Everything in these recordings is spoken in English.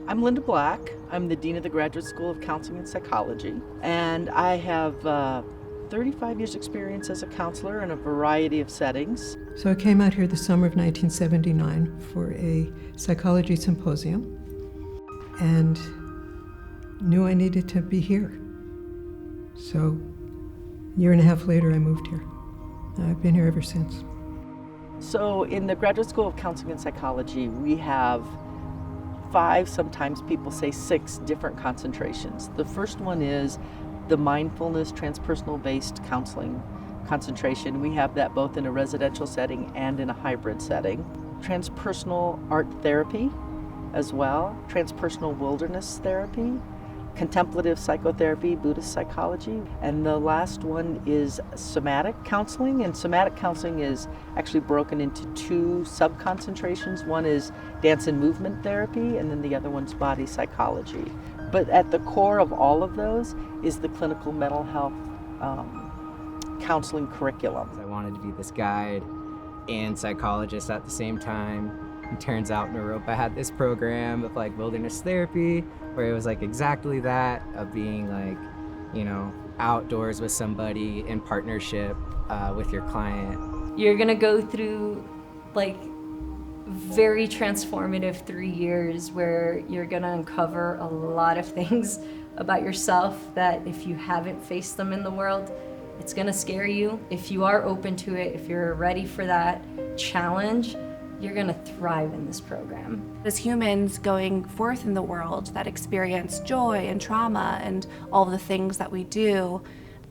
I'm Linda Black. I'm the Dean of the Graduate School of Counseling and Psychology, and I have 35 years experience as a counselor in a variety of settings. So I came out here the summer of 1979 for a psychology symposium and knew I needed to be here. So a year and a half later, I moved here. I've been here ever since. So in the Graduate School of Counseling and Psychology, we have 5, sometimes people say 6 different concentrations. The first one is the mindfulness transpersonal-based counseling concentration. We have that both in a residential setting and in a hybrid setting. Transpersonal art therapy as well, transpersonal wilderness therapy, contemplative psychotherapy, Buddhist psychology, and the last one is somatic counseling. And somatic counseling is actually broken into 2 sub-concentrations. One is dance and movement therapy, and then the other one's body psychology. But at the core of all of those is the clinical mental health counseling curriculum. I wanted to be this guide and psychologist at the same time. It turns out Naropa had this program of like wilderness therapy where it was like exactly that, of being like, you know, outdoors with somebody in partnership with your client. You're gonna go through like very transformative 3 years where you're gonna uncover a lot of things about yourself that if you haven't faced them in the world, it's gonna scare you. If you are open to it, if you're ready for that challenge, you're gonna thrive in this program. As humans going forth in the world that experience joy and trauma and all the things that we do,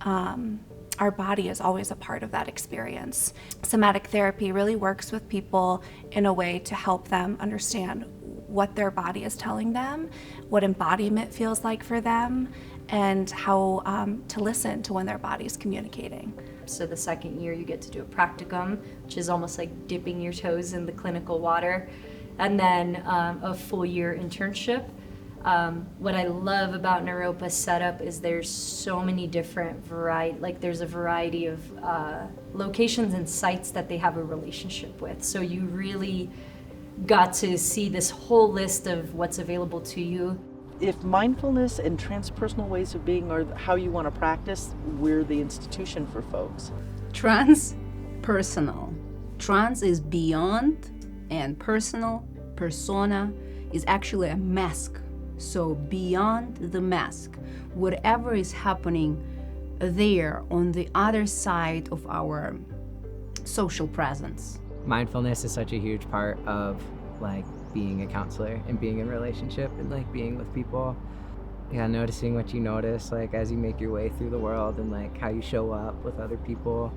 our body is always a part of that experience. Somatic therapy really works with people in a way to help them understand what their body is telling them, what embodiment feels like for them, and how to listen to when their body is communicating. So the second year you get to do a practicum, which is almost like dipping your toes in the clinical water, and then a full year internship. What I love about Naropa's setup is there's so many different there's a variety of locations and sites that they have a relationship with. So you really got to see this whole list of what's available to you. If mindfulness and transpersonal ways of being are how you want to practice, we're the institution for folks. Transpersonal. Trans is beyond, and personal, persona, is actually a mask. So beyond the mask, whatever is happening there on the other side of our social presence. Mindfulness is such a huge part of like being a counselor and being in relationship and like being with people. Yeah, noticing what you notice like as you make your way through the world and like how you show up with other people.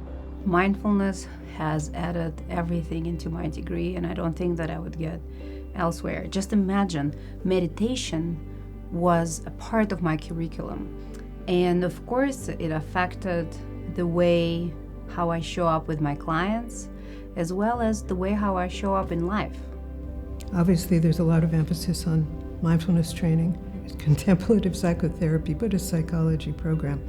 Mindfulness has added everything into my degree, and I don't think that I would get elsewhere. Just imagine, meditation was a part of my curriculum. And of course, it affected the way how I show up with my clients, as well as the way how I show up in life. Obviously, there's a lot of emphasis on mindfulness training. Contemplative psychotherapy, Buddhist psychology program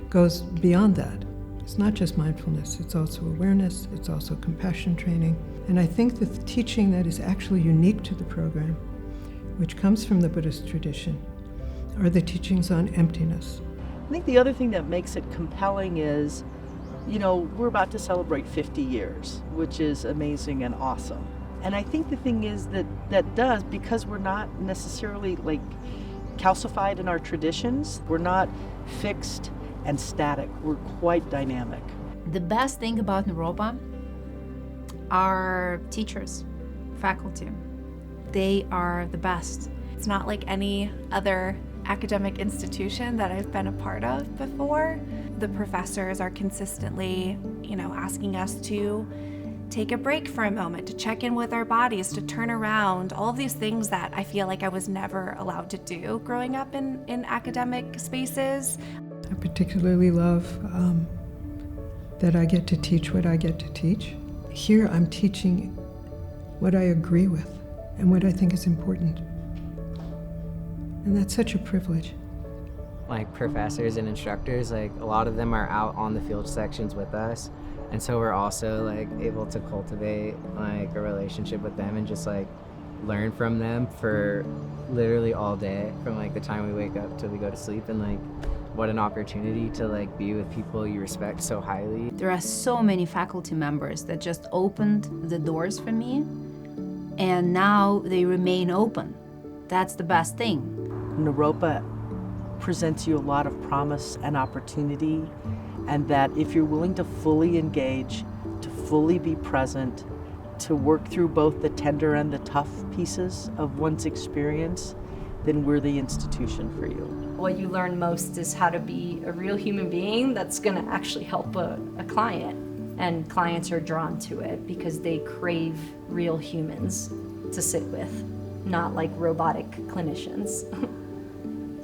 goes beyond that. It's not just mindfulness, it's also awareness, it's also compassion training. And I think the teaching that is actually unique to the program, which comes from the Buddhist tradition, are the teachings on emptiness. I think the other thing that makes it compelling is, you know, we're about to celebrate 50 years, which is amazing and awesome. And I think the thing is that does, because we're not necessarily like calcified in our traditions, we're not fixed and static, we're quite dynamic. The best thing about Naropa are teachers, faculty. They are the best. It's not like any other academic institution that I've been a part of before. The professors are consistently, asking us to take a break for a moment, to check in with our bodies, to turn around, all of these things that I feel like I was never allowed to do growing up in academic spaces. I particularly love that I get to teach what I get to teach. Here I'm teaching what I agree with and what I think is important. And that's such a privilege. Like professors and instructors, like a lot of them are out on the field sections with us. And so we're also like able to cultivate like a relationship with them and just like learn from them for literally all day, from like the time we wake up till we go to sleep. And like, what an opportunity to like be with people you respect so highly. There are so many faculty members that just opened the doors for me, and now they remain open. That's the best thing. Naropa presents you a lot of promise and opportunity, and that if you're willing to fully engage, to fully be present, to work through both the tender and the tough pieces of one's experience, then we're the institution for you. What you learn most is how to be a real human being that's going to actually help a client. And clients are drawn to it because they crave real humans to sit with, not like robotic clinicians.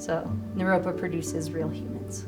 So Naropa produces real humans.